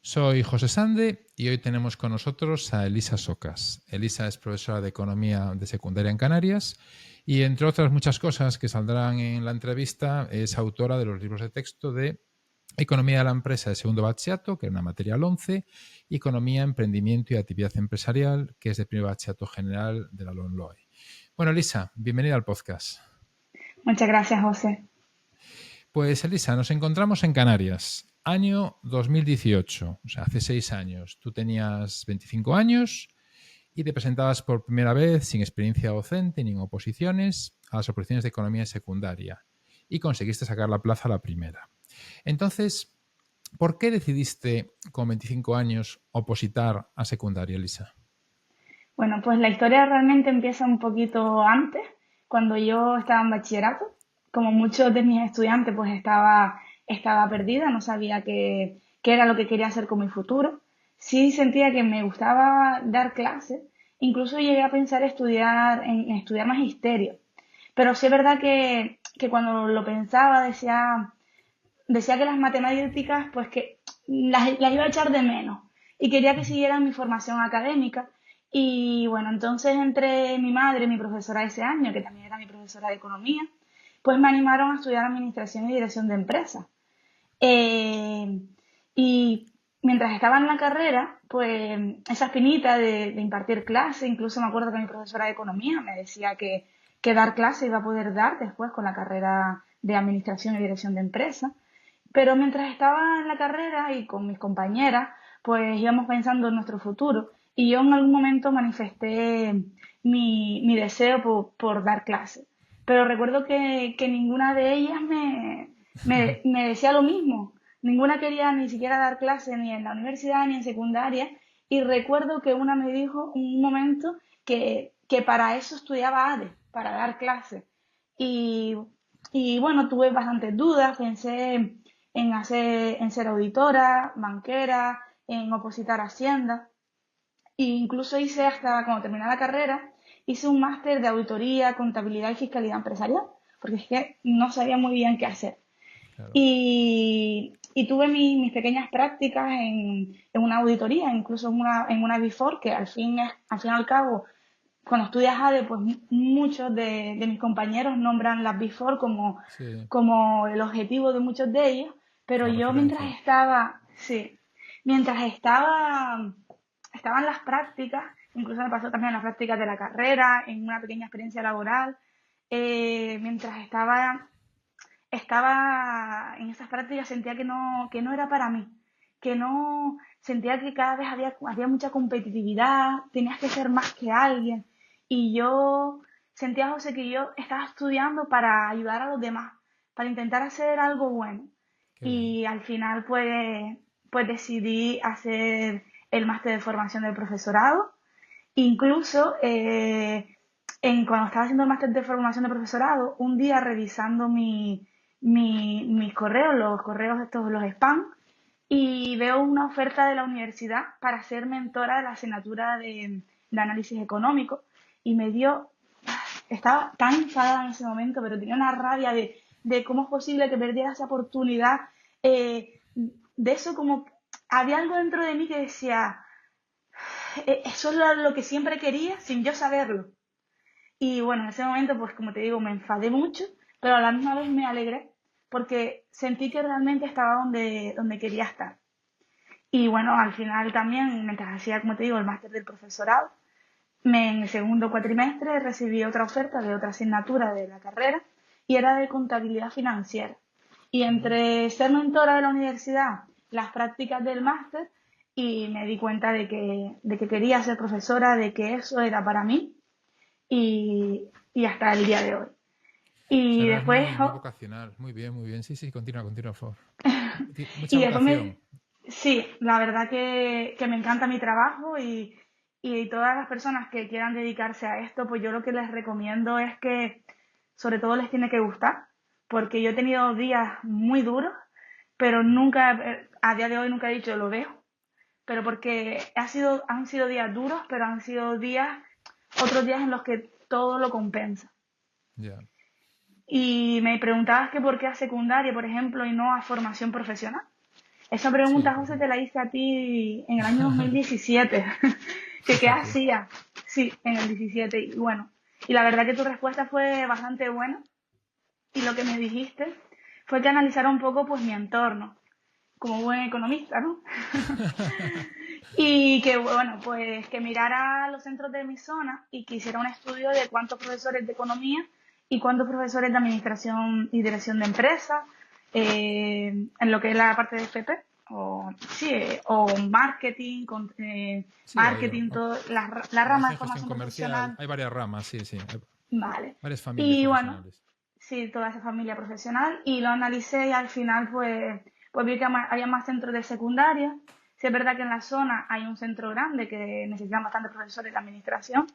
Soy José Sande y hoy tenemos con nosotros a Elisa Socas. Elisa es profesora de Economía de Secundaria en Canarias y, entre otras muchas cosas que saldrán en la entrevista, es autora de los libros de texto de Economía de la Empresa de segundo bachillerato, que es una materia al 11, y Economía, Emprendimiento y Actividad Empresarial, que es de primer bachillerato general de la LOMLOE. Bueno, Elisa, bienvenida al podcast. Muchas gracias, José. Pues Elisa, nos encontramos en Canarias, año 2018, o sea, hace 6 años. Tú tenías 25 años y te presentabas por primera vez, sin experiencia docente ni en oposiciones, a las oposiciones de economía secundaria y conseguiste sacar la plaza a la primera. Entonces, ¿por qué decidiste con 25 años opositar a secundaria, Elisa? Bueno, pues la historia realmente empieza un poquito antes, cuando yo estaba en bachillerato. Como muchos de mis estudiantes, pues estaba perdida, no sabía qué era lo que quería hacer con mi futuro. Sí sentía que me gustaba dar clases, incluso llegué a pensar en estudiar magisterio. Pero sí es verdad que cuando lo pensaba decía que las matemáticas, pues que las iba a echar de menos y quería que siguiera mi formación académica. Y bueno, entonces entre mi madre, mi profesora de ese año, que también era mi profesora de economía, pues me animaron a estudiar administración y dirección de empresas. Eh, y mientras estaba en la carrera, pues esa espinita de impartir clase, incluso me acuerdo que mi profesora de economía me decía que dar clase iba a poder dar después con la carrera de administración y dirección de empresas. Pero mientras estaba en la carrera y con mis compañeras, pues íbamos pensando en nuestro futuro y yo en algún momento manifesté mi deseo por dar clase. Pero recuerdo que ninguna de ellas me decía lo mismo. Ninguna quería ni siquiera dar clase ni en la universidad ni en secundaria. Y recuerdo que una me dijo en un momento que para eso estudiaba ADE, para dar clase. Y, y bueno, tuve bastantes dudas, pensé en ser auditora, banquera, en opositar a Hacienda. E incluso hice hasta cuando terminé la carrera, hice un máster de auditoría, contabilidad y fiscalidad empresarial, porque es que no sabía muy bien qué hacer. Claro. Y tuve mis pequeñas prácticas en una auditoría, incluso en una Big Four, que al fin y al cabo, cuando estudias ADE, pues muchos de mis compañeros nombran las Big Four Sí, como el objetivo de muchos de ellos, pero como yo referencia. estaba en las prácticas, incluso me pasó también en las prácticas de la carrera, en una pequeña experiencia laboral, mientras estaba en esas prácticas sentía que no era para mí, que no sentía que cada vez había mucha competitividad, tenías que ser más que alguien. Y yo sentía, José, que yo estaba estudiando para ayudar a los demás, para intentar hacer algo bueno. Qué bien. Y al final, pues decidí hacer el máster de formación del profesorado. Incluso cuando estaba haciendo el máster de formación de profesorado, un día revisando mis correos, los correos estos, los spam, y veo una oferta de la universidad para ser mentora de la asignatura de análisis económico y estaba tan enfadada en ese momento, pero tenía una rabia de cómo es posible que perdiera esa oportunidad. De eso como había algo dentro de mí que decía, eso es lo que siempre quería sin yo saberlo. Y bueno, en ese momento, pues como te digo, me enfadé mucho, pero a la misma vez me alegré porque sentí que realmente estaba donde quería estar. Y bueno, al final también, mientras hacía, como te digo, el máster del profesorado, en el segundo cuatrimestre recibí otra oferta de otra asignatura de la carrera y era de contabilidad financiera. Y Mm. entre ser mentora de la universidad, las prácticas del máster, y me di cuenta de que quería ser profesora, de que eso era para mí y hasta el día de hoy. O sea, Y eras después, muy, muy vocacional. Muy bien, muy bien. Sí, sí, continúa, continúa, por favor. Mucha y después vocación. sí, la verdad que me encanta mi trabajo y todas las personas que quieran dedicarse a esto, pues yo lo que les recomiendo es que sobre todo les tiene que gustar, porque yo he tenido días muy duros, pero nunca, a día de hoy nunca he dicho lo dejo, pero porque han sido días duros, pero han sido otros días en los que todo lo compensa. Ya. Y me preguntabas que por qué a secundaria, por ejemplo, y no a formación profesional. Esa Sí, pregunta, por José, te ejemplo. la hice a ti en el año 2017. ¿Que qué Fíjate. hacía? Sí, en el 17. Y bueno, y la verdad que tu respuesta fue bastante buena. Y lo que me dijiste fue que analizara un poco pues mi entorno, como buen economista, ¿no? Y que bueno, pues que mirara los centros de mi zona y que hiciera un estudio de cuántos profesores de economía y cuántos profesores de administración y dirección de empresas, en lo que es la parte de FP, o, sí, o marketing, Sí, marketing, todas las además ramas de de gestión formación comercial, profesional. hay varias ramas, sí, sí. Hay Vale. varias familias Y bueno, profesionales. sí, toda esa familia profesional y lo analicé y al final pues vi que había más centros de secundaria. Sí es verdad que en la zona hay un centro grande que necesitan bastantes profesores de administración,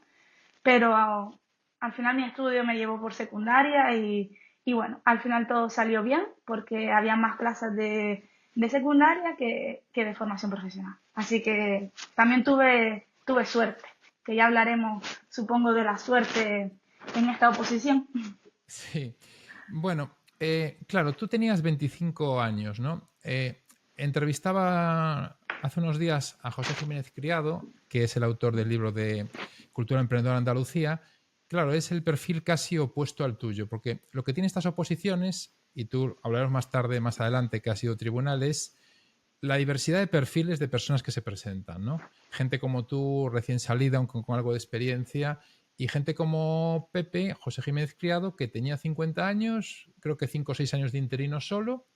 pero al final mi estudio me llevó por secundaria y bueno, al final todo salió bien porque había más plazas de secundaria que de formación profesional. Así que también tuve suerte, que ya hablaremos, supongo, de la suerte en esta oposición. Sí. Bueno, claro, tú tenías 25 años, ¿no? Entrevistaba hace unos días a José Jiménez Criado, que es el autor del libro de Cultura Emprendedora Andalucía. Claro, es el perfil casi opuesto al tuyo, porque lo que tiene estas oposiciones, y tú hablaremos más tarde, más adelante, que ha sido tribunales, la diversidad de perfiles de personas que se presentan, ¿no? Gente como tú, recién salida, aunque con algo de experiencia, y gente como Pepe, José Jiménez Criado, que tenía 50 años, creo que 5 o 6 años de interino solo,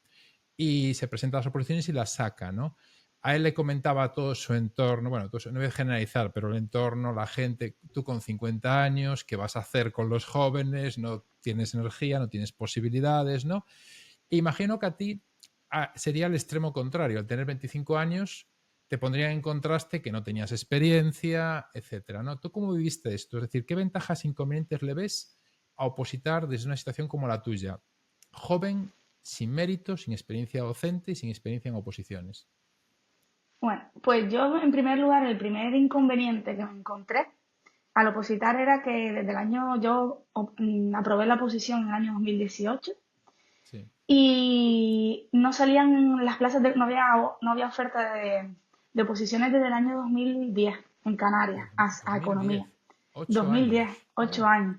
y se presenta a las oposiciones y las saca, ¿no? A él le comentaba todo su entorno, bueno, no voy a generalizar, pero el entorno, la gente, tú con 50 años, ¿qué vas a hacer con los jóvenes? No tienes energía, no tienes posibilidades, ¿no? Imagino que a ti sería el extremo contrario. Al tener 25 años, te pondría en contraste que no tenías experiencia, etcétera, ¿no? ¿Tú cómo viviste esto? Es decir, ¿qué ventajas e inconvenientes le ves a opositar desde una situación como la tuya? Joven, sin mérito, sin experiencia docente y sin experiencia en oposiciones. Bueno, pues yo en primer lugar, el primer inconveniente que me encontré al opositar era que desde el año, aprobé la oposición en el año 2018 Sí. y no salían las plazas, no había oferta de oposiciones desde el año 2010 en Canarias a economía. 2010. 8 2010, años. ocho Wow. años.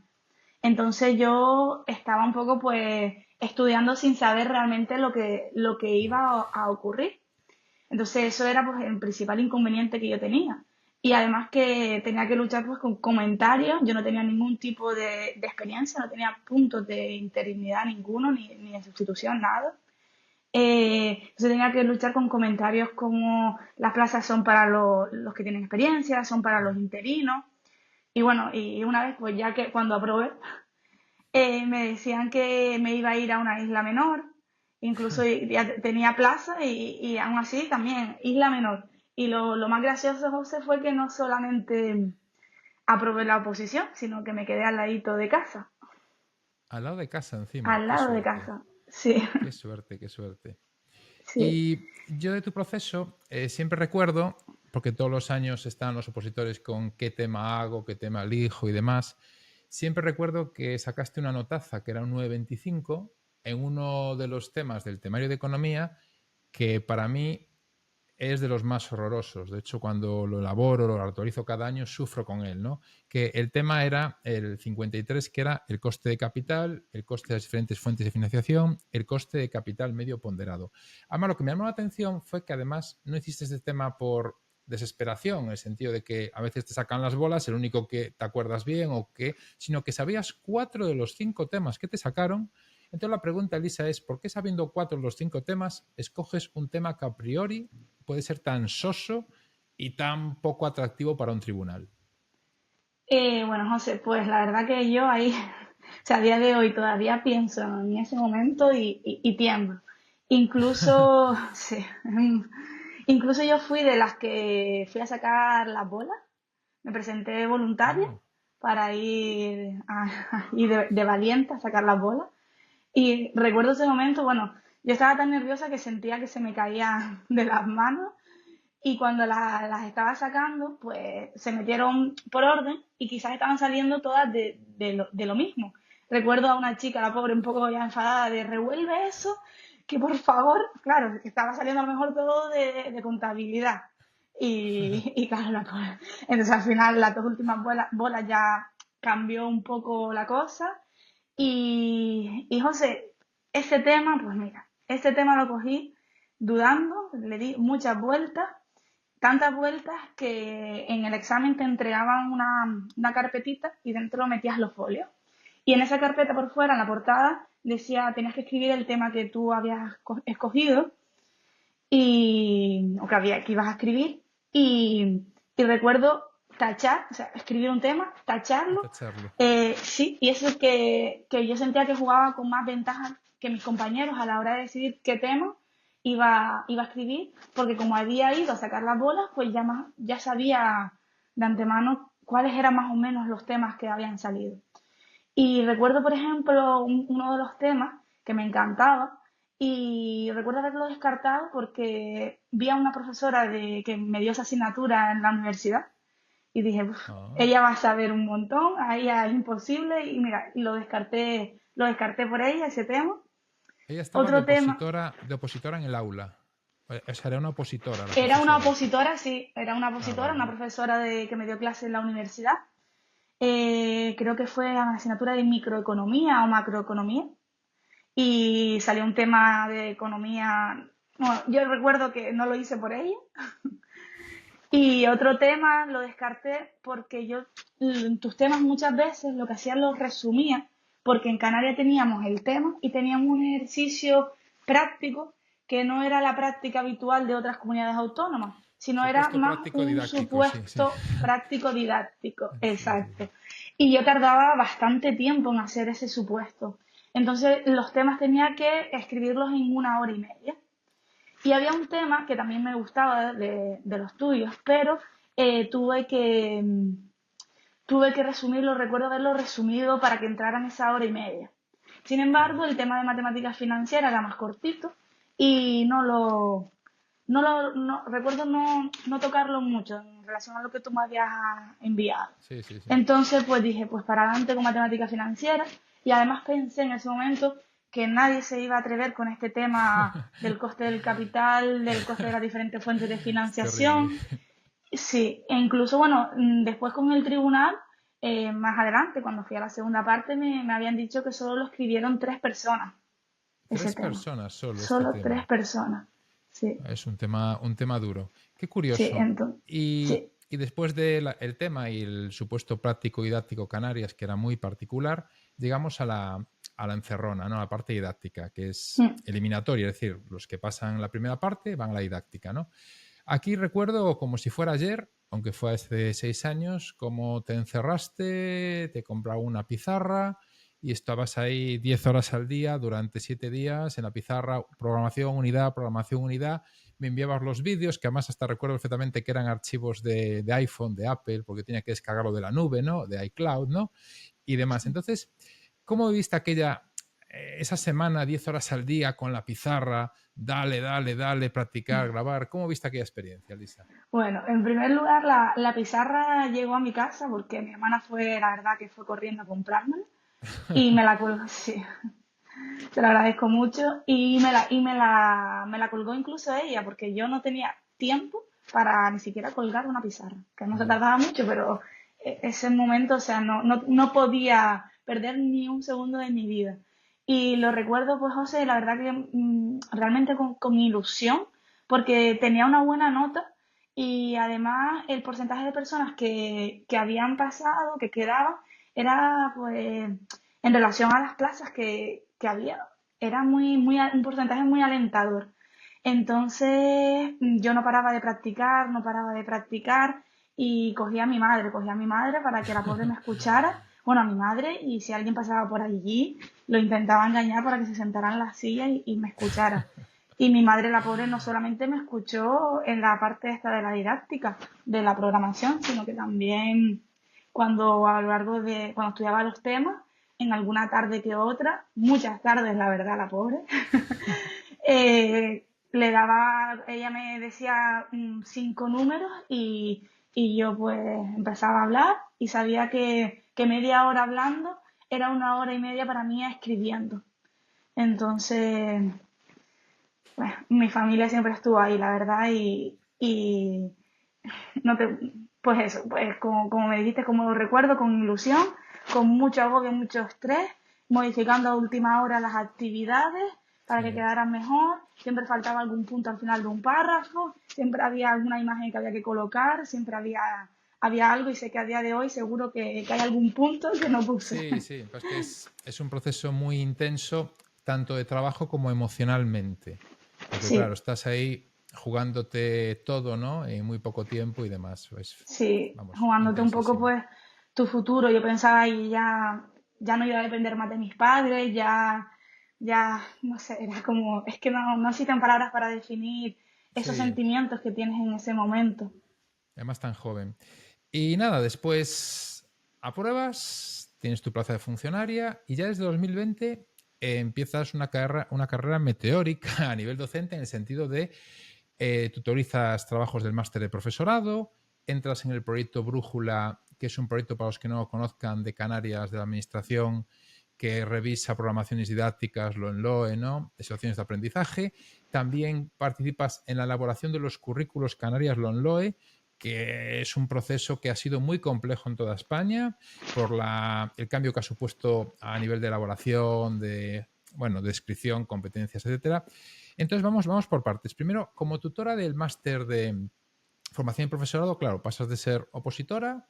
Entonces yo estaba un poco pues estudiando sin saber realmente lo que iba a ocurrir. Entonces eso era pues el principal inconveniente que yo tenía. Y además que tenía que luchar pues con comentarios, yo no tenía ningún tipo de experiencia, no tenía puntos de interinidad ninguno, ni de sustitución, nada. Entonces tenía que luchar con comentarios como las plazas son para los que tienen experiencia, son para los interinos. Y bueno, y una vez pues ya que cuando aprobé, me decían que me iba a ir a una isla menor, incluso ya tenía plaza y aún así también isla menor. Y lo más gracioso, José, fue que no solamente aprobé la oposición, sino que me quedé al ladito de casa, Al lado de casa encima. al Qué lado de suerte. casa. Sí, Qué suerte, qué suerte. sí. Y yo de tu proceso siempre recuerdo, porque todos los años están los opositores con qué tema hago, qué tema elijo y demás, siempre recuerdo que sacaste una notaza que era un 9,25 en uno de los temas del temario de economía que para mí es de los más horrorosos. De hecho, cuando lo elaboro, lo actualizo cada año, sufro con él, ¿no? Que el tema era el 53, que era el coste de capital, el coste de las diferentes fuentes de financiación, el coste de capital medio ponderado. Además, lo que me llamó la atención fue que además no hiciste este tema por desesperación, en el sentido de que a veces te sacan las bolas, el único que te acuerdas bien o que, sino que sabías 4 de los 5 temas que te sacaron. Entonces la pregunta, Elisa, es ¿por qué sabiendo 4 de los 5 temas escoges un tema que a priori puede ser tan soso y tan poco atractivo para un tribunal? Bueno, José, pues la verdad que yo ahí, o sea, a día de hoy todavía pienso en ese momento y tiemblo. Incluso, sí, incluso yo fui de las que fui a sacar las bolas, me presenté voluntaria Oh, para ir de valiente a sacar las bolas. Y recuerdo ese momento, bueno, yo estaba tan nerviosa que sentía que se me caía de las manos y cuando las estaba sacando, pues se metieron por orden y quizás estaban saliendo todas de lo mismo. Recuerdo a una chica, la pobre, un poco ya enfadada, de revuelve eso. que por favor, claro, que estaba saliendo a lo mejor todo de contabilidad. Y claro, entonces al final las dos últimas bolas ya cambió un poco la cosa. Y José, ese tema, pues mira, ese tema lo cogí dudando, le di muchas vueltas, tantas vueltas que en el examen te entregaban una carpetita y dentro metías los folios. Y en esa carpeta por fuera, en la portada, decía, tenías que escribir el tema que tú habías escogido o que ibas a escribir. Y recuerdo tachar, o sea, escribir un tema, Y tacharlo. tacharlo. Sí, y eso es que yo sentía que jugaba con más ventaja que mis compañeros a la hora de decidir qué tema iba a escribir, porque como había ido a sacar las bolas, pues ya sabía de antemano cuáles eran más o menos los temas que habían salido. Y recuerdo, por ejemplo, uno de los temas que me encantaba y recuerdo haberlo descartado porque vi a una profesora que me dio esa asignatura en la universidad y dije, "Uf, Ah. ella va a saber un montón, a ella es imposible", y mira, lo descarté por ella ese tema. Ella estaba Otro tema, de opositora en el aula. O sea, era una opositora la era una profesora. opositora, sí, era una Ah, opositora, vale, una vale. profesora que me dio clase en la universidad. Creo que fue una asignatura de microeconomía o macroeconomía. Y salió un tema de economía. Bueno, yo recuerdo que no lo hice por ella. Y otro tema lo descarté porque yo tus temas muchas veces lo que hacía los resumía, porque en Canarias teníamos el tema y teníamos un ejercicio práctico que no era la práctica habitual de otras comunidades autónomas, sino era Supuesto más práctico un didáctico, sí, sí. supuesto práctico didáctico. Sí, sí, Exacto. sí. Y yo tardaba bastante tiempo en hacer ese supuesto. Entonces los temas tenía que escribirlos en 1 hora y media. Y había un tema que también me gustaba de los tuyos, pero eh, tuve que, mm, tuve que resumirlo, recuerdo haberlo resumido para que entrara en esa 1 hora y media. Sin embargo, el tema de matemáticas financieras era más cortito y recuerdo no tocarlo mucho en relación a lo que tú me habías enviado. Sí, sí, sí. Entonces, pues dije, pues para adelante con matemáticas financieras y además pensé en ese momento que nadie se iba a atrever con este tema del coste del capital, del coste de las diferentes fuentes de Es terrible. financiación. Sí, e incluso, bueno, después con el tribunal, más adelante, cuando fui a la segunda parte, me habían dicho que solo lo escribieron 3 personas, ese Tres tema. personas solo este Solo tres tema. personas. Sí, Es un tema duro. Qué sí, curioso. entonces, sí. Y después del tema y el supuesto práctico didáctico Canarias, que era muy particular, llegamos a la encerrona, ¿no? A la parte didáctica, que es Mm. eliminatoria, es decir, los que pasan la primera parte van a la didáctica, ¿no? Aquí recuerdo como si fuera ayer, aunque fue hace 6 años, cómo te encerraste, te compraba una pizarra y estabas ahí 10 horas al día durante 7 días en la pizarra, programación, unidad. Me enviabas los vídeos, que además hasta recuerdo perfectamente que eran archivos de iPhone, de Apple, porque tenía que descargarlo de la nube, ¿no? De iCloud, ¿no? Y demás. Entonces, ¿cómo viste esa semana, 10 horas al día con la pizarra, dale, practicar, grabar? ¿Cómo viste aquella experiencia, Lisa? Bueno, en primer lugar, la pizarra llegó a mi casa porque mi hermana fue, la verdad, que fue corriendo a comprármela y me la colgó, sí, te lo agradezco mucho me la colgó incluso ella porque yo no tenía tiempo para ni siquiera colgar una pizarra, que no se Ya. tardaba mucho, pero ese momento, o sea, no podía perder ni un segundo de mi vida. Y lo recuerdo, pues, José, la verdad que realmente con ilusión, porque tenía una buena nota y además el porcentaje de personas que habían pasado, que quedaban, era pues en relación a las plazas que había, era un porcentaje muy alentador. Entonces yo no paraba de practicar, no paraba de practicar y cogía a mi madre para que la pobre me escuchara, bueno, a mi madre, y si alguien pasaba por allí, lo intentaba engañar para que se sentara en la silla y me escuchara. Y mi madre, la pobre, no solamente me escuchó en la parte esta de la didáctica, de la programación, sino que también cuando a lo largo cuando estudiaba los temas, en alguna tarde que otra, muchas tardes, la verdad, la pobre, ella me decía 5 números y yo pues empezaba a hablar y sabía que media hora hablando era 1 hora y media para mí escribiendo. Entonces, Bueno, mi familia siempre estuvo ahí, la verdad, y no te, pues eso, pues como me dijiste, como lo recuerdo, con ilusión, con mucho agobio, mucho estrés, modificando a última hora las actividades para que Sí. quedaran mejor, siempre faltaba algún punto al final de un párrafo, siempre había alguna imagen que había que colocar, siempre había algo y sé que a día de hoy seguro que hay algún punto que no puse. Sí, sí, pues que es un proceso muy intenso, tanto de trabajo como emocionalmente. Porque claro, Sí, estás ahí jugándote todo, ¿no? En muy poco tiempo y demás. Pues, sí, vamos, jugándote un poco intensísimo. pues tu futuro. Yo pensaba y ya no iba a depender más de mis padres, ya, no sé, era como, es que no existen palabras para definir esos Sí, sentimientos que tienes en ese momento. además tan joven. Y nada, después apruebas, tienes tu plaza de funcionaria y ya desde 2020 empiezas una carrera meteórica a nivel docente en el sentido de tutorizas trabajos del máster de profesorado, entras en el proyecto Brújula, que es un proyecto para los que no lo conozcan de Canarias de la Administración que revisa programaciones didácticas, LOE, ¿no? De situaciones de aprendizaje. También participas en la elaboración de los currículos Canarias LOE, que es un proceso que ha sido muy complejo en toda España por el cambio que ha supuesto a nivel de elaboración, de, bueno, descripción, competencias, etcétera. Entonces vamos por partes. Primero, como tutora del máster de formación y profesorado, claro, pasas de ser opositora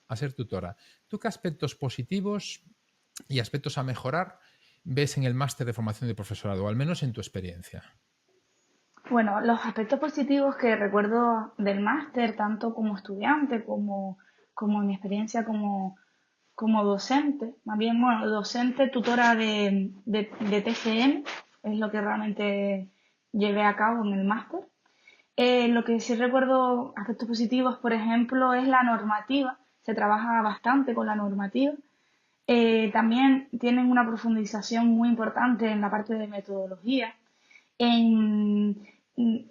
a ser tutora. ¿Tú qué aspectos positivos y aspectos a mejorar ves en el máster de formación y profesorado, o al menos en tu experiencia? Bueno, los aspectos positivos que recuerdo del máster, tanto como estudiante como en mi experiencia como docente, más bien, bueno, docente, tutora de TCM, es lo que realmente llevé a cabo en el máster. Lo que sí recuerdo, aspectos positivos, por ejemplo, es la normativa. Se trabaja bastante con la normativa. También tienen una profundización muy importante en la parte de metodología. En,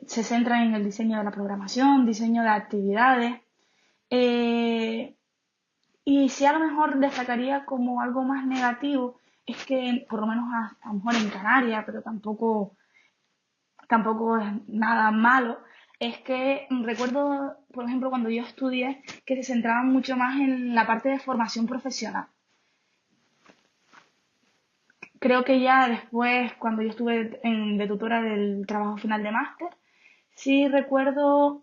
Se centra en el diseño de la programación, diseño de actividades. Eh, y si a lo mejor destacaría como algo más negativo, es que por lo menos a lo mejor en Canarias, pero tampoco es nada malo, es que recuerdo, por ejemplo, cuando yo estudié, que se centraban mucho más en la parte de formación profesional. Creo que ya después, cuando yo estuve de tutora del trabajo final de máster, sí recuerdo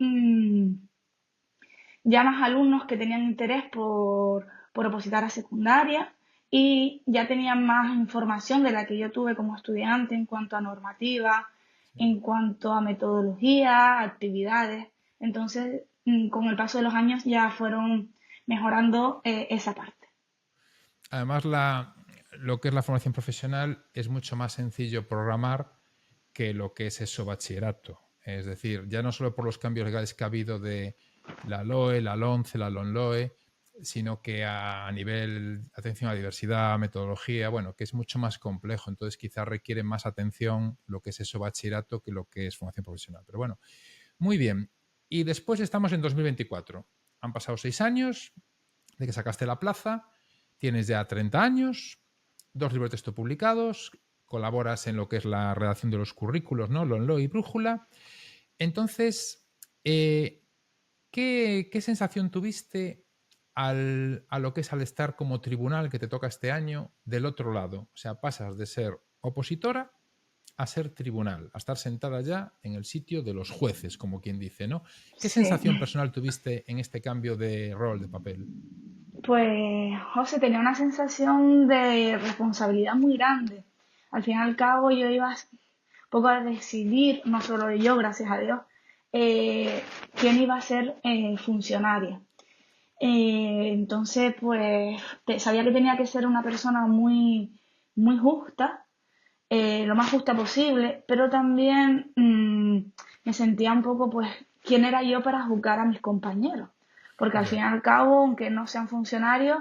ya más alumnos que tenían interés por opositar a secundaria y ya tenían más información de la que yo tuve como estudiante en cuanto a normativa, en cuanto a metodología, actividades. Entonces, con el paso de los años ya fueron mejorando esa parte. Además, lo que es la formación profesional es mucho más sencillo programar que lo que es eso bachillerato. Es decir, ya no solo por los cambios legales que ha habido de la LOE, la LONCE, la LONLOE, sino que a nivel atención a diversidad, metodología, bueno, que es mucho más complejo. Entonces, quizás requiere más atención lo que es eso bachillerato que lo que es formación profesional. Pero bueno, muy bien. Y después estamos en 2024. Han pasado 6 años de que sacaste la plaza, tienes ya 30 años, 2 libros de texto publicados, colaboras en lo que es la redacción de los currículos, ¿no? Lonlo y Brújula. Entonces, ¿qué sensación tuviste a lo que es al estar como tribunal que te toca este año del otro lado? O sea, pasas de ser opositora a ser tribunal, a estar sentada ya en el sitio de los jueces, como quien dice, ¿no? ¿Qué Sí, sensación personal tuviste en este cambio de rol, de papel? pues José tenía una sensación de responsabilidad muy grande. Al fin y al cabo yo iba un poco a decidir, no solo yo, gracias a Dios, quién iba a ser funcionaria. Entonces, pues sabía que tenía que ser una persona muy justa, lo más justa posible, pero también me sentía un poco, pues, quién era yo para juzgar a mis compañeros. Porque al fin y Ya. al cabo, aunque no sean funcionarios,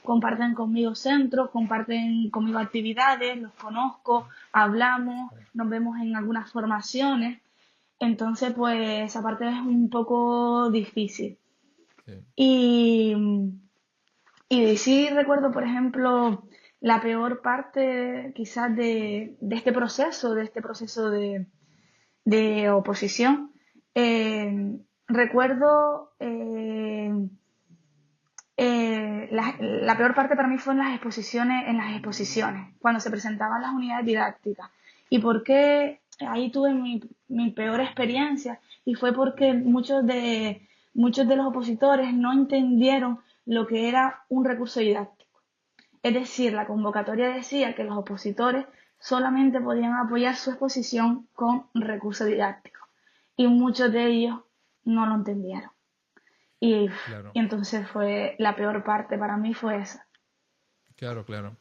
comparten conmigo centros, comparten conmigo actividades, los conozco, hablamos, nos vemos en algunas formaciones. Entonces, pues, esa parte es un poco difícil. Sí. Y, y sí recuerdo, por ejemplo, la peor parte quizás de este proceso de oposición, recuerdo la peor parte para mí fue en las exposiciones, cuando se presentaban las unidades didácticas. ¿Y por qué ahí tuve mi peor experiencia? Y fue porque muchos de los opositores no entendieron lo que era un recurso didáctico. Es decir, la convocatoria decía que los opositores solamente podían apoyar su exposición con recursos didácticos y muchos de ellos no lo entendieron. Y, Claro, y entonces fue la peor parte para mí fue esa. claro, claro.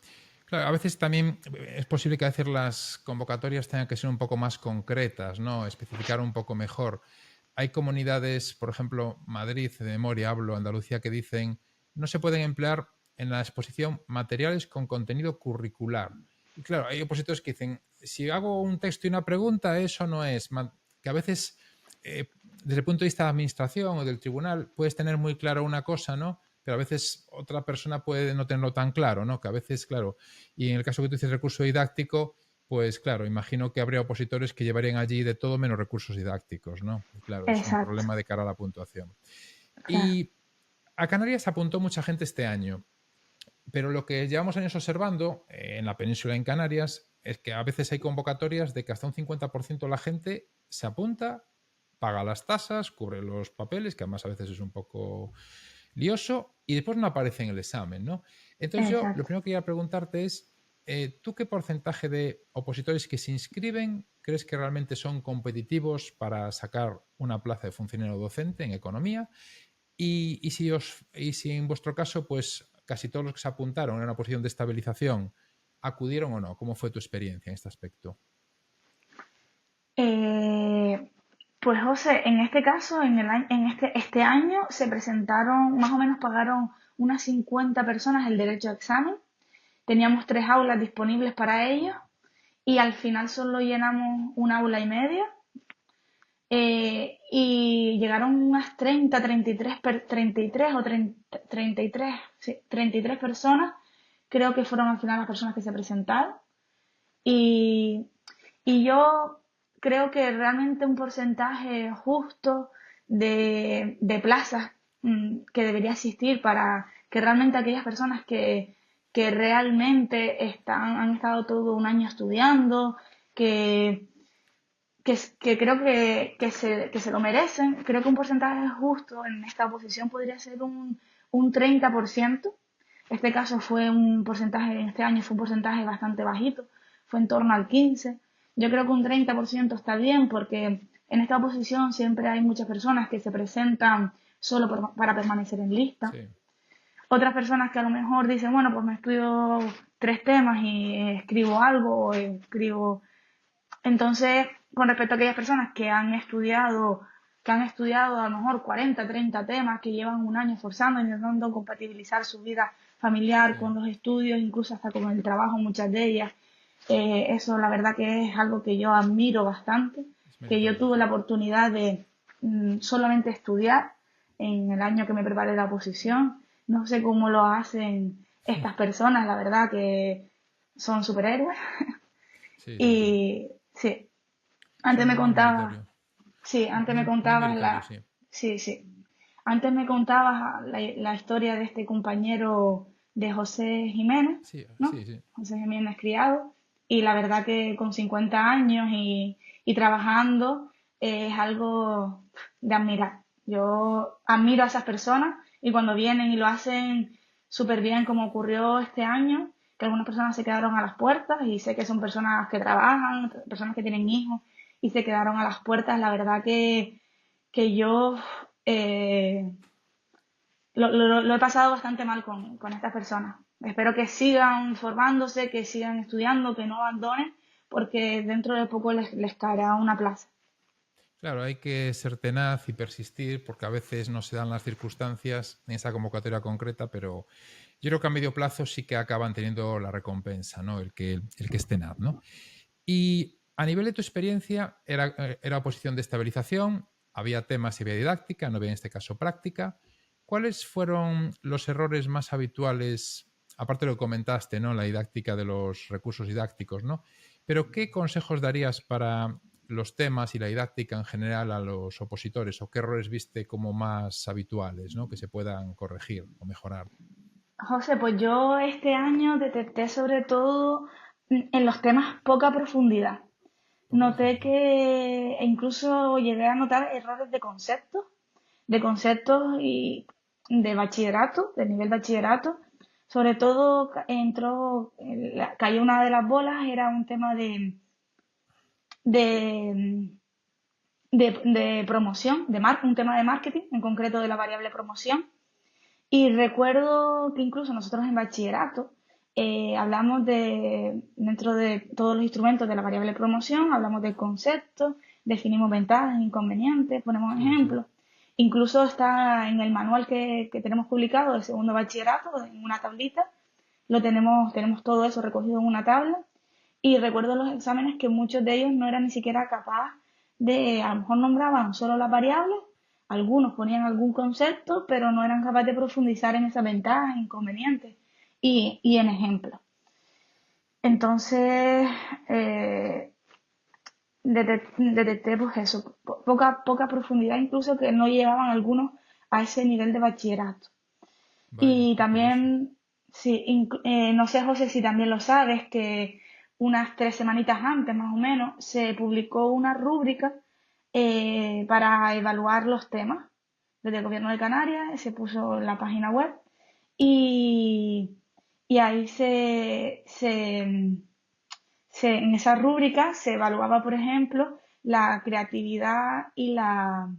Claro, a veces también es posible que a veces las convocatorias tengan que ser un poco más concretas, ¿no? Especificar un poco mejor. Hay comunidades, por ejemplo, Madrid, de memoria hablo, Andalucía, que dicen no se pueden emplear en la exposición materiales con contenido curricular. Y claro, hay opositores que dicen, si hago un texto y una pregunta, eso no es. Que a veces, desde el punto de vista de administración o del tribunal, puedes tener muy claro una cosa, ¿no? Pero a veces otra persona puede no tenerlo tan claro, ¿no? Que a veces, claro, y en el caso que tú dices recurso didáctico, pues claro, imagino que habría opositores que llevarían allí de todo menos recursos didácticos, ¿no? Y claro, es un Exacto, problema de cara a la puntuación. claro. Y a Canarias apuntó mucha gente este año, pero lo que llevamos años observando en la península en Canarias es que a veces hay convocatorias de que hasta un 50% de la gente se apunta, paga las tasas, cubre los papeles, que además a veces es un poco lioso, y después no aparece en el examen, ¿no? Entonces yo lo Exacto. primero que quería preguntarte es, ¿tú qué porcentaje de opositores que se inscriben crees que realmente son competitivos para sacar una plaza de funcionario docente en economía? Y si en vuestro caso, pues casi todos los que se apuntaron en una posición de estabilización, ¿acudieron o no? ¿Cómo fue tu experiencia en este aspecto? Eh, pues José, en este caso, este año se presentaron, más o menos pagaron unas 50 personas el derecho a examen. Teníamos 3 aulas disponibles para ellos y al final solo llenamos 1 aula y media. Y llegaron unas 30, 33, 33 o 30, 33, sí, 33 personas. Creo que fueron al final las personas que se presentaron. Y, y yo creo que realmente un porcentaje justo de plazas que debería existir para que realmente aquellas personas que realmente han estado todo un año estudiando, que, que creo que se lo merecen, creo que un porcentaje justo en esta posición podría ser un 30%. Este caso fue un porcentaje, este año fue un porcentaje bastante bajito, fue en torno al 15%. Yo creo que un 30% está bien porque en esta posición siempre hay muchas personas que se presentan solo para permanecer en lista. Sí, Otras personas que a lo mejor dicen, bueno, pues me estudio 3 temas y escribo algo o escribo. Entonces, con respecto a aquellas personas que han estudiado a lo mejor 40, 30 temas, que llevan un año esforzando, intentando compatibilizar su vida familiar sí, con los estudios, incluso hasta con el trabajo, muchas de ellas, eso la verdad que es algo que yo admiro bastante, es que yo meritorio, tuve sí. la oportunidad de solamente estudiar en el año que me preparé la oposición. No sé cómo lo hacen estas personas, la verdad que son superhéroes. Sí, sí, sí. Y sí, Sí, antes me muy contabas, meritorio. sí, antes me Muy contabas meritorio, sí. sí, sí, antes me contabas la historia de este compañero de José Jiménez, Sí, ¿no? sí, sí. José Jiménez Criado, y la verdad que con 50 años y trabajando es algo de admirar. Yo admiro a esas personas y cuando vienen y lo hacen súper bien como ocurrió este año, que algunas personas se quedaron a las puertas y sé que son personas que trabajan, personas que tienen hijos y se quedaron a las puertas. La verdad que yo eh, lo he pasado bastante mal con estas personas. Espero que sigan formándose, que sigan estudiando, que no abandonen, porque dentro de poco les caerá una plaza. Claro, hay que ser tenaz y persistir porque a veces no se dan las circunstancias en esa convocatoria concreta, pero yo creo que a medio plazo sí que acaban teniendo la recompensa, ¿no? El que es tenaz, ¿no? Y a nivel de tu experiencia, era oposición de estabilización, había temas y había didáctica, no había en este caso práctica. ¿Cuáles fueron los errores más habituales, aparte de lo que comentaste, ¿no? La didáctica de los recursos didácticos, ¿no? Pero ¿qué consejos darías para los temas y la didáctica en general a los opositores? ¿O qué errores viste como más habituales, ¿no? Que se puedan corregir o mejorar? José, pues yo este año detecté sobre todo en los temas poca profundidad. Poca Noté profundidad. que e incluso llegué a notar errores de conceptos y de bachillerato, de nivel bachillerato. Sobre todo entró, cayó una de las bolas, era un tema de, de promoción, un tema de marketing, en concreto de la variable promoción. Y recuerdo que incluso nosotros en bachillerato hablamos dentro de todos los instrumentos de la variable promoción, hablamos del concepto, definimos ventajas, inconvenientes, ponemos Sí, sí. ejemplos. Incluso está en el manual que tenemos publicado de segundo bachillerato, en una tablita, tenemos todo eso recogido en una tabla. Y recuerdo los exámenes que muchos de ellos no eran ni siquiera capaces de, a lo mejor nombraban solo las variables, algunos ponían algún concepto, pero no eran capaces de profundizar en esas ventajas, inconvenientes y en ejemplos. Entonces, eh, detecté pues eso, poca profundidad, incluso que no llegaban algunos a ese nivel de bachillerato. Vaya, Y qué curioso. también, sí, no sé, José, si también lo sabes, que unas 3 semanitas antes, más o menos, se publicó una rúbrica para evaluar los temas desde el Gobierno de Canarias, se puso en la página web y, y ahí en esa rúbrica se evaluaba, por ejemplo, la creatividad y la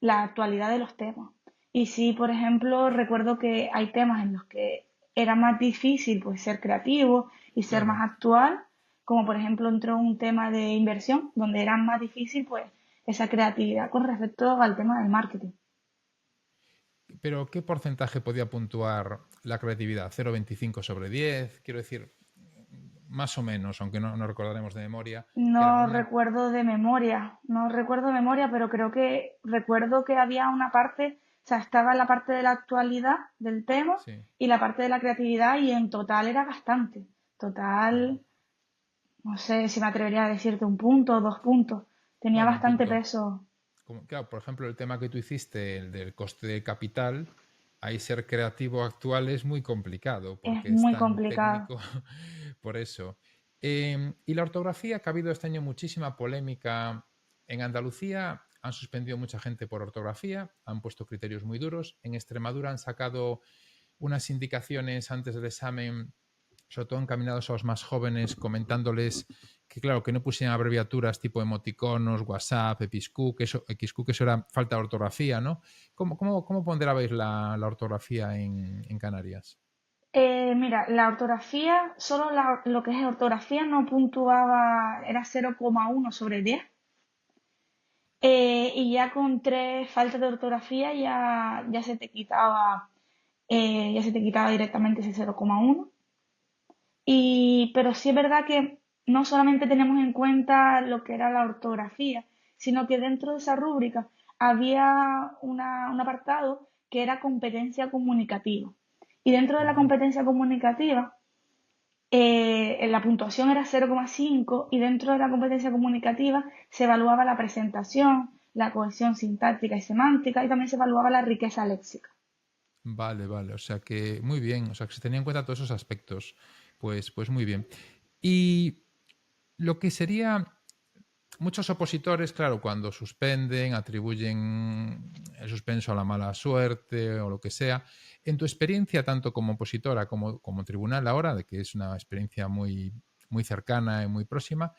actualidad de los temas. Y sí, por ejemplo, recuerdo que hay temas en los que era más difícil pues ser creativo y ser Claro. más actual, como por ejemplo entró un tema de inversión, donde era más difícil pues esa creatividad con respecto al tema del marketing. Pero ¿qué porcentaje podía puntuar la creatividad? ¿0,25/10? Quiero decir, más o menos, aunque no recordaremos de memoria, que era No una... recuerdo de memoria, no recuerdo de memoria, pero creo que recuerdo que había una parte, o sea, estaba la parte de la actualidad del tema Sí. y la parte de la creatividad y en total era bastante. Bueno, Total, no sé si me atrevería a decirte un punto o 2 puntos. Tenía bueno, un bastante punto. peso. Claro, por ejemplo, el tema que tú hiciste, el del coste de capital, ahí ser creativo actual es muy complicado Es porque es muy tan complicado. técnico por eso. Y la ortografía, que ha habido este año muchísima polémica. En Andalucía han suspendido mucha gente por ortografía, han puesto criterios muy duros. En Extremadura han sacado unas indicaciones antes del examen, sobre todo encaminados a los más jóvenes, comentándoles que, claro, que no pusieran abreviaturas tipo emoticonos, WhatsApp, XQ, que eso era falta de ortografía, ¿no? ¿Cómo ponderabais la ortografía en Canarias? Mira, la ortografía, solo lo que es ortografía no puntuaba, era 0,1/10. Y ya con 3 faltas de ortografía ya se te quitaba directamente ese 0,1. Pero sí es verdad que no solamente tenemos en cuenta lo que era la ortografía, sino que dentro de esa rúbrica había un apartado que era competencia comunicativa. Y dentro de la Ujú. competencia comunicativa, la puntuación era 0,5 y dentro de la competencia comunicativa se evaluaba la presentación, la cohesión sintáctica y semántica y también se evaluaba la riqueza léxica. Vale, vale. O sea que muy bien. O sea que se tenía en cuenta todos esos aspectos. Pues muy bien. Y lo que sería muchos opositores, claro, cuando suspenden, atribuyen el suspenso a la mala suerte o lo que sea. En tu experiencia, tanto como opositora como tribunal ahora, de que es una experiencia muy cercana y muy próxima,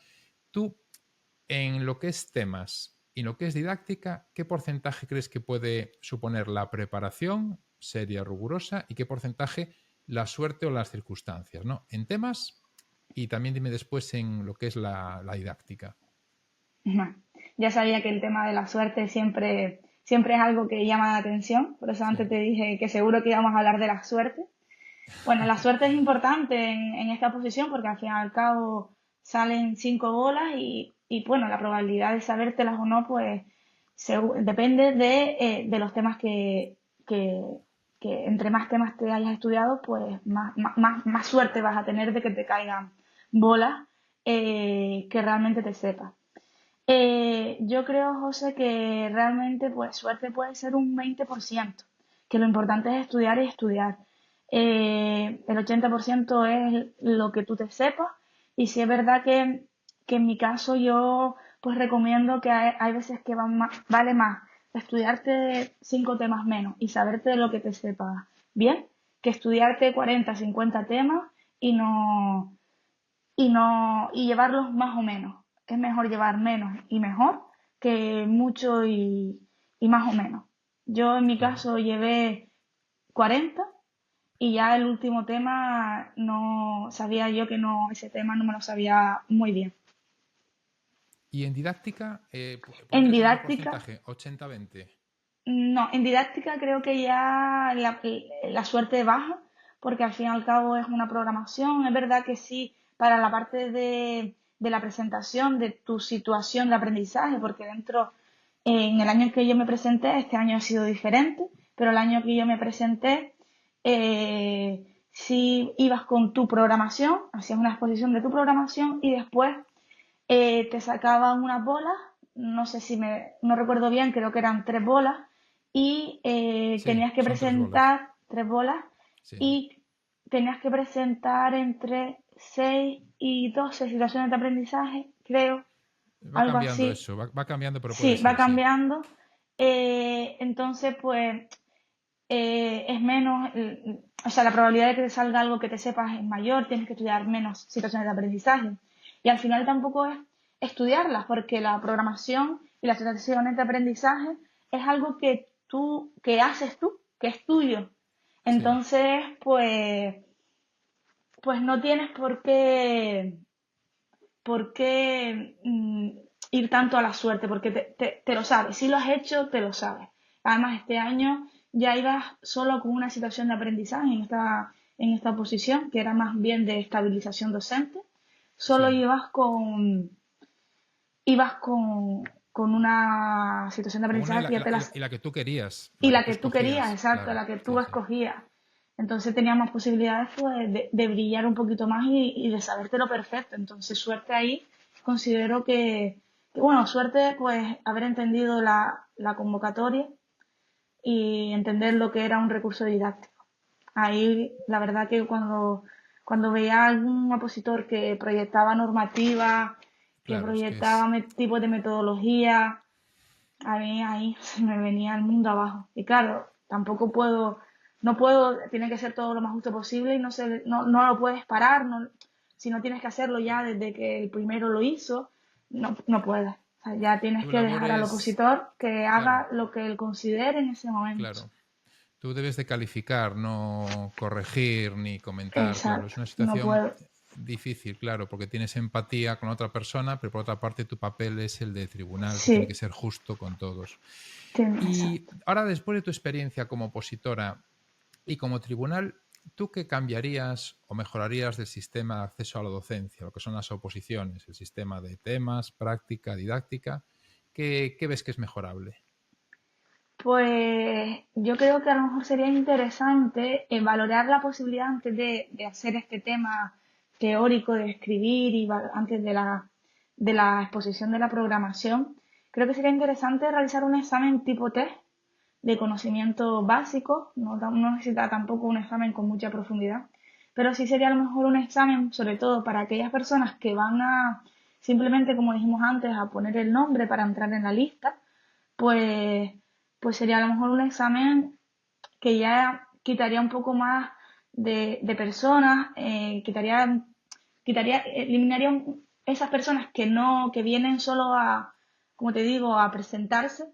tú, en lo que es temas y en lo que es didáctica, ¿qué porcentaje crees que puede suponer la preparación seria, rigurosa, y qué porcentaje la suerte o las circunstancias, ¿no? En temas y también dime después en lo que es la didáctica. Ajá. Ya sabía que el tema de la suerte siempre es algo que llama la atención, por eso Sí. antes te dije que seguro que íbamos a hablar de la suerte. Bueno, la suerte es importante en esta posición porque al fin y al cabo salen 5 bolas y bueno, la probabilidad de sabértelas o no, pues depende de los temas que, que entre más temas te hayas estudiado, pues más suerte vas a tener de que te caigan bolas que realmente te sepas. Yo creo, José, que realmente pues suerte puede ser un 20%, que lo importante es estudiar y estudiar. El 80% es lo que tú te sepas y si es verdad que en mi caso yo pues recomiendo que hay veces que vale más estudiarte 5 temas menos y saberte lo que te sepas bien que estudiarte 40 50 temas y y llevarlos más o menos. Es mejor llevar menos y mejor que mucho y más o menos. Yo en mi Claro. caso llevé 40 y ya el último tema no sabía yo que no, ese tema no me lo sabía muy bien. Y en didáctica, En ¿pondrías el mismo didáctica, porcentaje? 80-20. no, en didáctica creo que ya la suerte baja, porque al fin y al cabo es una programación. Es verdad que sí, para la parte de la presentación de tu situación de aprendizaje, porque en el año que yo me presenté, este año ha sido diferente, pero el año que yo me presenté, sí ibas con tu programación, hacías una exposición de tu programación y después te sacaban unas bolas, no sé si no recuerdo bien, creo que eran 3 bolas, y Sí, tenías que son 3 bolas. presentar 3 bolas Sí. y tenías que presentar entre 6 y 12 situaciones de aprendizaje, creo, Va algo cambiando así. eso, va cambiando, pero puede Sí, va ser, sí. cambiando. Entonces, pues es menos, o sea, la probabilidad de que te salga algo que te sepas es mayor, tienes que estudiar menos situaciones de aprendizaje. Y al final tampoco es estudiarlas, porque la programación y las situaciones de aprendizaje es algo que haces tú, que es tuyo. Sí. Entonces, pues no tienes por qué ir tanto a la suerte, porque te lo sabes. Si lo has hecho, te lo sabes. Además, este año ya ibas solo con una situación de aprendizaje en esta posición, que era más bien de estabilización docente. Solo Sí. ibas con una situación de Con una aprendizaje que ya y la que tú querías, y la que la tú que tú querías, escogías, exacto, claro. la que tú Sí, sí. escogías. Entonces teníamos posibilidades pues, de brillar un poquito más y de sabértelo perfecto. Entonces, suerte ahí, considero bueno, suerte pues haber entendido la convocatoria y entender lo que era un recurso didáctico. Ahí, la verdad que cuando veía a algún opositor que proyectaba normativa, que Claro, es que proyectaba tipos de metodología, a mí ahí se me venía el mundo abajo. Y claro, tampoco no puedo, tiene que ser todo lo más justo posible y no lo puedes parar, si no tienes que hacerlo ya desde que el primero lo hizo, no puedes. O sea, ya tienes tu que labor dejar al es, opositor que claro, haga lo que él considere en ese momento. claro. Tú debes de calificar, no corregir ni comentar, claro. Es Exacto, una no situación puedo. difícil, claro, porque tienes empatía con otra persona, pero por otra parte tu papel es el de tribunal, que tiene que Sí, ser justo con todos. Y exacto. ahora, después de tu experiencia como opositora y como tribunal, ¿tú qué cambiarías o mejorarías del sistema de acceso a la docencia, lo que son las oposiciones, el sistema de temas, práctica, didáctica? ¿Qué ves que es mejorable? Pues yo creo que a lo mejor sería interesante valorar la posibilidad antes de hacer este tema teórico de escribir y antes de la exposición de la programación. Creo que sería interesante realizar un examen tipo test de conocimientos básicos, no necesita tampoco un examen con mucha profundidad, pero sí sería a lo mejor un examen, sobre todo para aquellas personas que van a simplemente, como dijimos antes, a poner el nombre para entrar en la lista, pues, pues sería a lo mejor un examen que ya quitaría un poco más de personas, eliminaría esas personas que vienen solo como te digo, a presentarse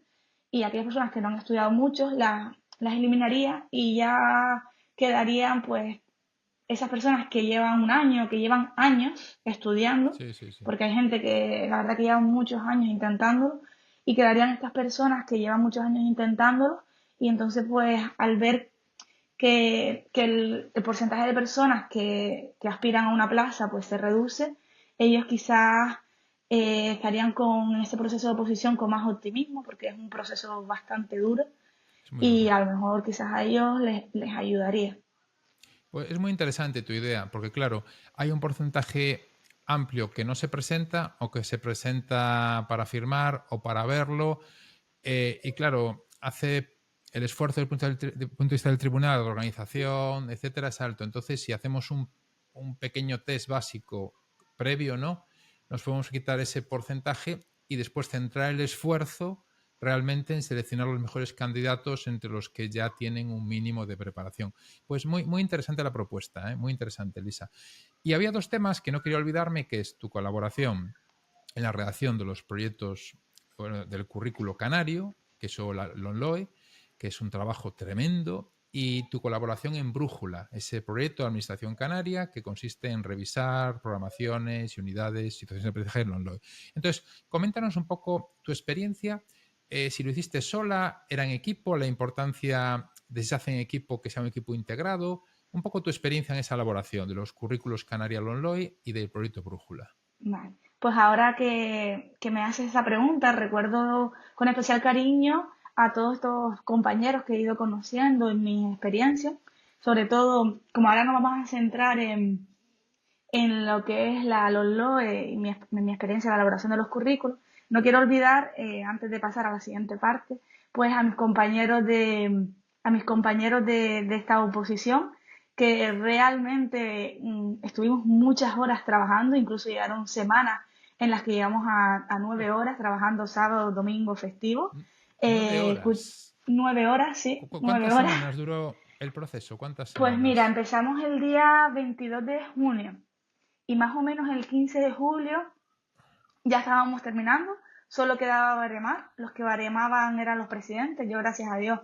y aquellas personas que no han estudiado mucho las eliminaría y ya quedarían pues esas personas que llevan un año, que llevan años estudiando, Sí, sí, sí. porque hay gente que la verdad que lleva muchos años intentándolo, y quedarían estas personas que llevan muchos años intentándolo, y entonces pues al ver que el porcentaje de personas que aspiran a una plaza pues se reduce, ellos quizás estarían con ese proceso de oposición con más optimismo, porque es un proceso bastante duro, Es muy y duro. a lo mejor quizás a ellos les ayudaría. Pues es muy interesante tu idea, porque claro, hay un porcentaje amplio que no se presenta o que se presenta para firmar o para verlo. Y claro, hace el esfuerzo desde el punto de vista del tribunal, de organización, etcétera, es alto. Entonces, si hacemos un pequeño test básico previo, ¿no? Nos podemos quitar ese porcentaje y después centrar el esfuerzo realmente en seleccionar los mejores candidatos entre los que ya tienen un mínimo de preparación. Pues muy, muy interesante la propuesta, ¿eh? Muy interesante, Lisa. Y había dos temas que no quería olvidarme, que es tu colaboración en la redacción de los proyectos, bueno, del currículo canario, que es la LONLOE, que es un trabajo tremendo, y tu colaboración en Brújula, ese proyecto de administración canaria que consiste en revisar programaciones y unidades, situaciones de aprendizaje en LONLOE. Entonces, coméntanos un poco tu experiencia, si lo hiciste sola, era en equipo, la importancia de si se hace en equipo, que sea un equipo integrado, un poco tu experiencia en esa elaboración de los currículos Canaria LONLOE y del proyecto Brújula. Vale. Pues ahora que me haces esa pregunta, recuerdo con especial cariño a todos estos compañeros que he ido conociendo en mi experiencia. Sobre todo, como ahora nos vamos a centrar en lo que es la LOLLOE y mi experiencia en la elaboración de los currículos, no quiero olvidar, antes de pasar a la siguiente parte, pues a mis compañeros de esta oposición, que realmente estuvimos muchas horas trabajando, incluso llegaron semanas en las que llegamos a 9 horas trabajando sábado, domingo, festivo. 9 horas. 9 horas, sí, nueve ¿Cuántas horas. semanas duró el proceso? ¿Cuántas Pues mira, semanas? empezamos el día 22 de junio y más o menos el 15 de julio ya estábamos terminando, solo quedaba baremar. Los que baremaban eran los presidentes. Yo, gracias a Dios,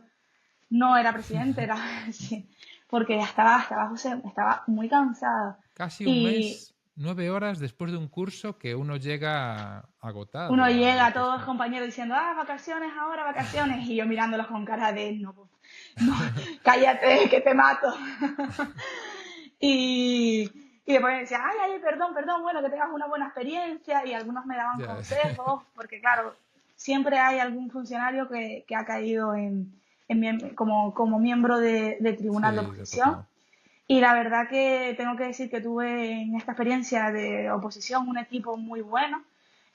no era presidente, era sí, porque ya estaba, José, estaba muy cansada. Casi un Y mes, 9 horas después de un curso que uno llega uno agotado a llega, lo a que es. todos los compañeros diciendo, vacaciones ahora, vacaciones. Y yo mirándolos con cara de, no, no, cállate, que te mato. Y, y después me decía, ay, perdón, perdón, bueno, que tengas una buena experiencia. Y algunos me daban Ya. consejos, porque claro, siempre hay algún funcionario que ha caído como miembro de tribunal de Sí, le ha oposición. tocado. Y la verdad que tengo que decir que tuve en esta experiencia de oposición un equipo muy bueno,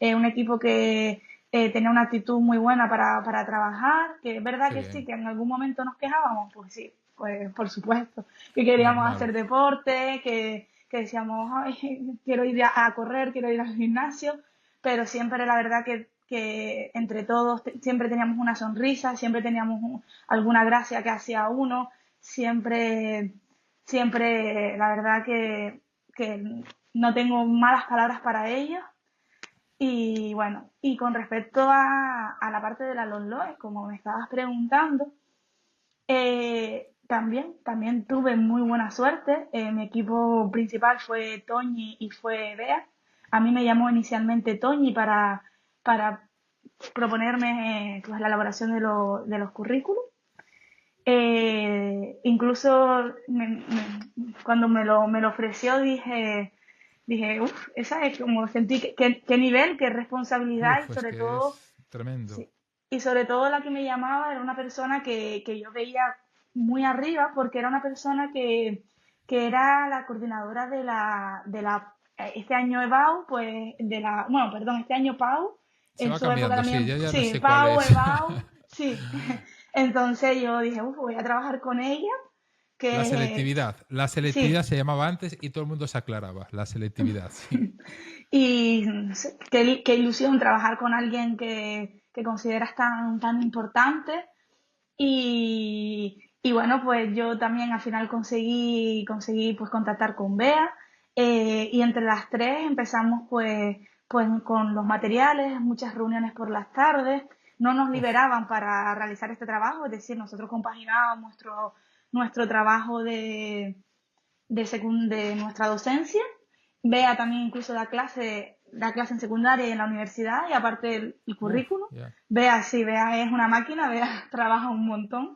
un equipo que tenía una actitud muy buena para trabajar, que es verdad Qué que sí, bien. que en algún momento nos quejábamos, pues sí, pues por supuesto, que queríamos Normal. hacer deporte, que decíamos, ay, quiero ir a correr, quiero ir al gimnasio, pero siempre la verdad que entre todos siempre teníamos una sonrisa, siempre teníamos alguna gracia que hacía uno, siempre, siempre, la verdad que no tengo malas palabras para ellos. Y bueno, y con respecto a la parte de la LOLLOE, como me estabas preguntando, también tuve muy buena suerte. Mi equipo principal fue Toñi y fue Bea. A mí me llamó inicialmente Toñi para proponerme pues, la elaboración de los currículos. Incluso cuando me lo ofreció dije, uff, esa es como sentí qué nivel, qué responsabilidad y Es sobre que todo, es tremendo. sí, y sobre todo la que me llamaba era una persona que yo veía muy arriba porque era una persona que era la coordinadora este año EBAU, pues bueno, perdón, este año PAU, Se en va su época cambiando, sí, también, ya no sí, sé cuál PAU, es. EBAU, sí. Entonces yo dije, uff, voy a trabajar con ella, La que selectividad. La selectividad sí, se llamaba antes y todo el mundo se aclaraba. La selectividad, sí. y no sé, qué ilusión trabajar con alguien que consideras tan importante. Y bueno, pues yo también al final conseguí pues contactar con Bea, y entre las tres empezamos pues con los materiales, muchas reuniones por las tardes, no nos Uf, liberaban para realizar este trabajo, es decir, nosotros compaginábamos nuestro trabajo de nuestra docencia. Bea también incluso da clase en secundaria y en la universidad y aparte el currículum. ya. Bea sí, Bea es una máquina, Bea trabaja un montón.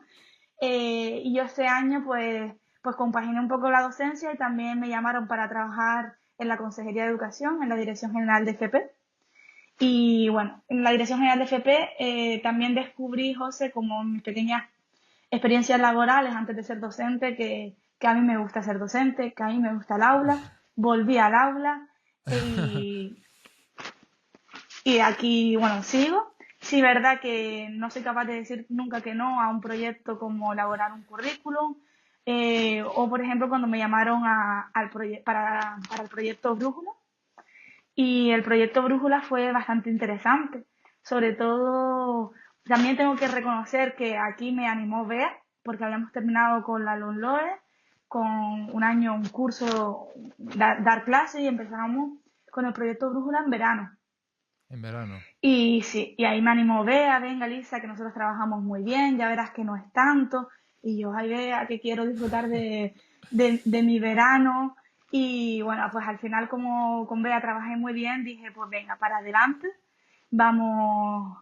Y yo este año pues compaginé un poco la docencia y también me llamaron para trabajar en la Consejería de Educación, en la Dirección General de FP. Y bueno, en la Dirección General de FP también descubrí, José, como mis pequeñas experiencias laborales antes de ser docente, que a mí me gusta ser docente, que a mí me gusta el aula, volví al aula, y, y aquí, bueno, sigo. Sí, verdad que no soy capaz de decir nunca que no a un proyecto como elaborar un currículum, o por ejemplo cuando me llamaron para el proyecto Brújula, y el proyecto Brújula fue bastante interesante. Sobre todo, también tengo que reconocer que aquí me animó Bea, porque habíamos terminado con la LONLOE, con un año, un curso, dar clases, y empezamos con el proyecto Brújula en verano. En verano. Y sí, y ahí me animó Bea, venga Lisa, que nosotros trabajamos muy bien, ya verás que no es tanto. Y yo, ay Bea, que quiero disfrutar de mi verano. Y bueno, pues al final como con Bea trabajé muy bien, dije, pues venga, para adelante, vamos,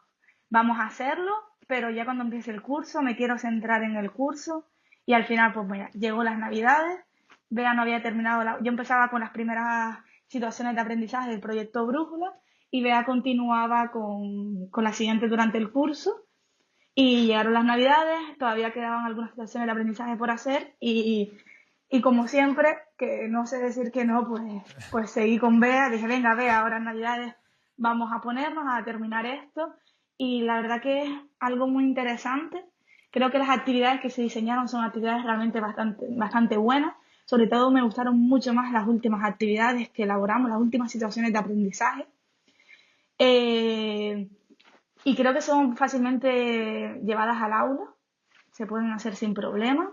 vamos a hacerlo, pero ya cuando empiece el curso me quiero centrar en el curso. Y al final, pues mira, llegó las Navidades, Bea no había terminado, yo empezaba con las primeras situaciones de aprendizaje del proyecto Brújula y Bea continuaba con la siguiente durante el curso. Y llegaron las Navidades, todavía quedaban algunas situaciones de aprendizaje por hacer y como siempre, que no sé decir que no, pues seguí con Bea, dije, venga Bea, ahora en Navidades vamos a ponernos a terminar esto y la verdad que es algo muy interesante. Creo que las actividades que se diseñaron son actividades realmente bastante buenas. Sobre todo me gustaron mucho más las últimas actividades que elaboramos, las últimas situaciones de aprendizaje. Eh, y creo que son fácilmente llevadas al aula, se pueden hacer sin problema.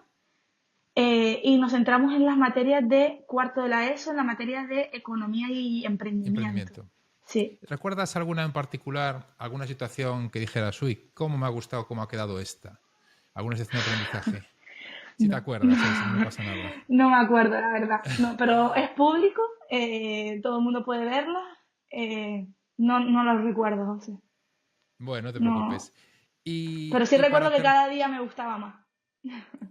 Y nos centramos en las materias de cuarto de la ESO, en la materia de economía y emprendimiento. Emprendimiento. Sí. ¿Recuerdas alguna en particular, alguna situación que dijeras, uy, cómo me ha gustado cómo ha quedado esta? ¿Alguna sección de aprendizaje? Si te No, acuerdas, si no pasa nada. no me acuerdo, la verdad. No, pero es público, todo el mundo puede verla. No lo recuerdo, José. Bueno, no te No, preocupes. pero sí Y recuerdo para, que cada día me gustaba más.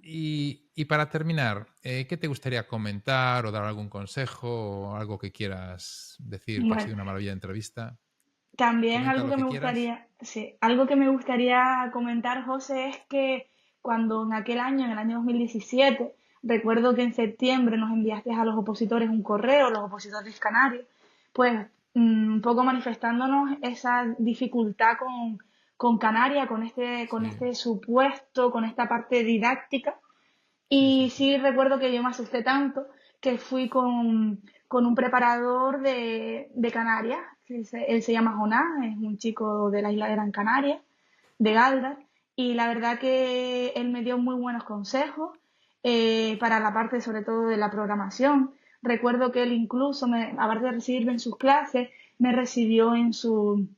y para terminar, ¿qué te gustaría comentar o dar algún consejo o algo que quieras decir que ha Bueno, sido una maravilla de entrevista? también Comenta algo lo que que me quieras. gustaría, sí, algo que me gustaría comentar, José, es que cuando en aquel año, en el año 2017, recuerdo que en septiembre nos enviaste a los opositores un correo, los opositores canarios, pues un poco manifestándonos esa dificultad con Canarias, con Sí, este supuesto, con esta parte didáctica. sí, sí, Y sí. sí recuerdo que yo me asusté tanto que fui con un preparador de Canarias, él se llama Jonás, es un chico de la isla de Gran Canaria, de Galdar, y la verdad que él me dio muy buenos consejos para la parte sobre todo de la programación. Recuerdo que él incluso, aparte de recibirme en sus clases, me recibió en su,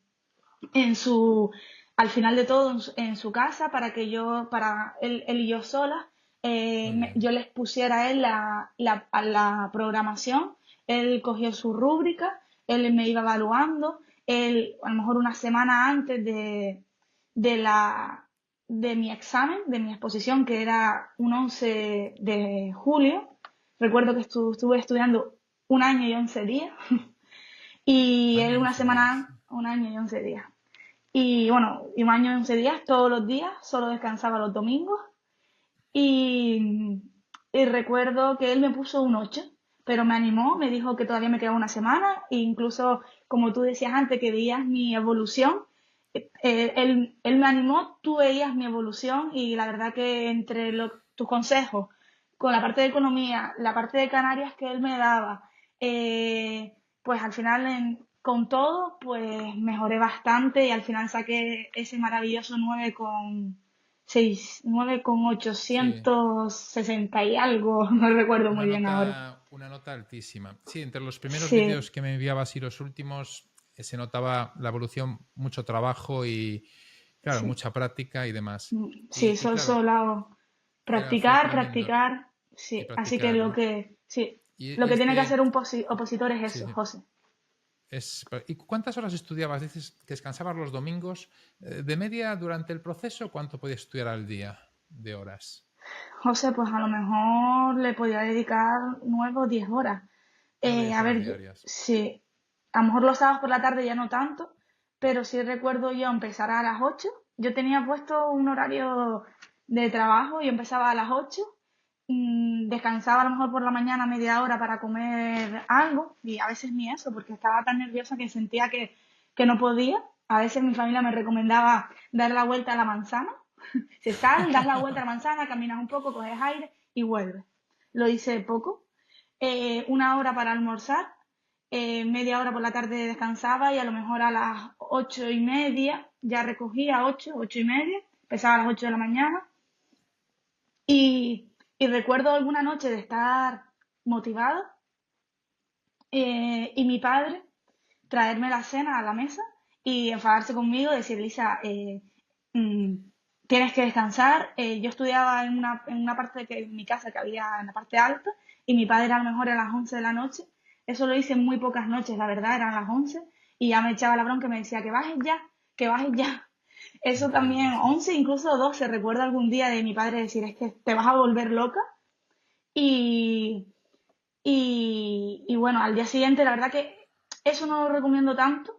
al final de todo, en su casa para que para él y yo sola, Muy bien. yo les pusiera a él a la programación. Él cogió su rúbrica, él me iba evaluando, él a lo mejor una semana antes de la, de mi examen, de mi exposición, que era un 11 de julio. Recuerdo que estuve estudiando un año y 11 días y él Año y una 11 días. semana, un año y 11 días. Y bueno, y un año y 11 días, todos los días, solo descansaba los domingos. Y, y recuerdo que él me puso un 8 pero me animó, me dijo que todavía me quedaba una semana, e incluso, como tú decías antes, que veías mi evolución. Él me animó, tú veías mi evolución y la verdad que entre tus consejos, con la parte de economía, la parte de Canarias que él me daba, pues al final con todo, pues mejoré bastante y al final saqué ese maravilloso 9 con Sí, 860 y algo, no recuerdo muy bien ahora. una nota altísima. Sí, entre los primeros Sí, vídeos que me enviabas y los últimos se notaba la evolución, mucho trabajo y, claro, sí, mucha práctica y demás. sí, Y claro, solo fue practicar, tremendo. practicar, Y sí, así que practicar. sí, lo Y que tiene que este, hacer un opositor es sí, eso, sí. José. ¿Y cuántas horas estudiabas? Dices que descansabas los domingos. De media, durante el proceso, ¿cuánto podías estudiar al día de horas? José, pues a lo mejor le podía dedicar 9 o 10 horas. 9 A horas ver, diarias. sí, a lo mejor los sábados por la tarde ya no tanto, pero sí recuerdo yo empezar a las 8. Yo tenía puesto un horario de trabajo y empezaba a las 8. descansaba a lo mejor por la mañana media hora para comer algo y a veces ni eso, porque estaba tan nerviosa que sentía que no podía. A veces mi familia me recomendaba dar la vuelta a la manzana. Se sal, das la vuelta a la manzana, caminas un poco, coges aire y vuelves. Lo hice poco. 1 hora para almorzar, media hora por la tarde descansaba y a lo mejor a las 8:30 ya recogía, 8:30, empezaba a las 8 de la mañana y recuerdo alguna noche de estar motivada y mi padre traerme la cena a la mesa y enfadarse conmigo, decir, Lisa, mm, tienes que descansar. Yo estudiaba en una parte de mi casa que había en la parte alta y mi padre a lo mejor a las 11 de la noche. Eso lo hice muy pocas noches, la verdad, eran las 11 y ya me echaba la bronca y me decía, que bajes ya, que bajes ya. Eso Increíble, también, sí. 11 incluso 12, recuerdo algún día de mi padre decir, es que te vas a volver loca. Y, y bueno, al día siguiente, la verdad que eso no lo recomiendo tanto.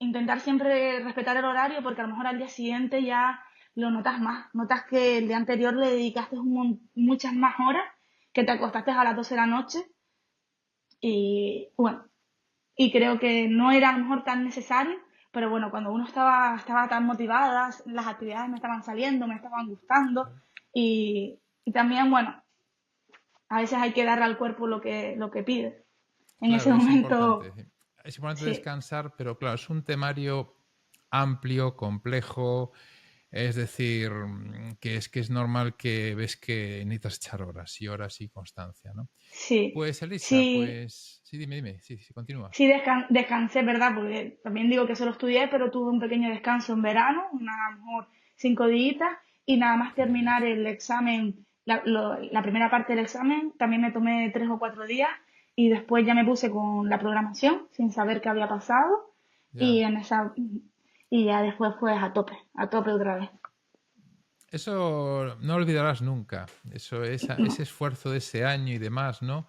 Intentar siempre respetar el horario porque a lo mejor al día siguiente ya lo notas más. Notas que el día anterior le dedicaste muchas más horas, que te acostaste a las 12 de la noche y bueno, y creo que no era a lo mejor tan necesario, pero bueno, cuando uno estaba tan motivada, las actividades me estaban saliendo, me estaban gustando y también, bueno, a veces hay que darle al cuerpo lo que pide. En ese Claro, es importante. momento, Sí. Es importante sí, descansar, pero claro, es un temario amplio, complejo. Es decir, que es normal que ves que necesitas echar horas y horas y constancia, ¿no? sí, Pues Elisa, sí, pues sí, dime, sí, sí, continúa. sí descansé, ¿verdad? Porque también digo que solo estudié, pero tuve un pequeño descanso en verano, a lo mejor 5 días, y nada más terminar Maravilloso. el examen, la primera parte del examen, también me tomé 3 o 4 días y después ya me puse con la programación sin saber qué había pasado y Ya. en esa y ya después pues a tope otra vez. Eso no olvidarás nunca. Eso, ese No, esfuerzo de ese año y demás, ¿no?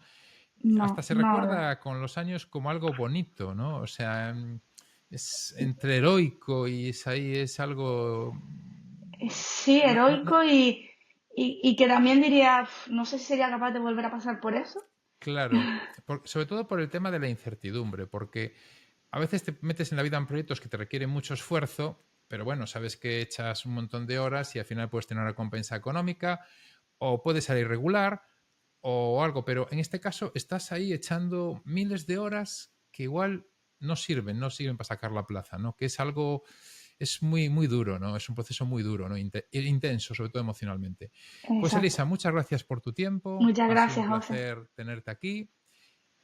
Hasta no, se no. recuerda con los años como algo bonito, ¿no? O sea, es entre heroico y es ahí, es algo. Sí, No, no, no. heroico y que también diría, no sé si sería capaz de volver a pasar por eso. Claro, sobre todo por el tema de la incertidumbre, porque a veces te metes en la vida en proyectos que te requieren mucho esfuerzo, pero bueno, sabes que echas un montón de horas y al final puedes tener una recompensa económica o puede salir regular o algo, pero en este caso estás ahí echando miles de horas que igual no sirven para sacar la plaza, ¿no? Que es algo, es muy, muy duro, ¿no? Es un proceso muy duro, ¿no? Intenso, sobre todo emocionalmente. Pues Exacto. Elisa, muchas gracias por tu tiempo, Muchas ha sido un gracias, José. placer tenerte aquí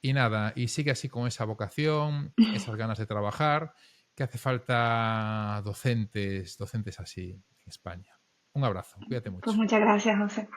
y nada, y sigue así con esa vocación, esas ganas de trabajar, que hace falta docentes así en España. Un abrazo, cuídate Pues mucho. muchas gracias, José.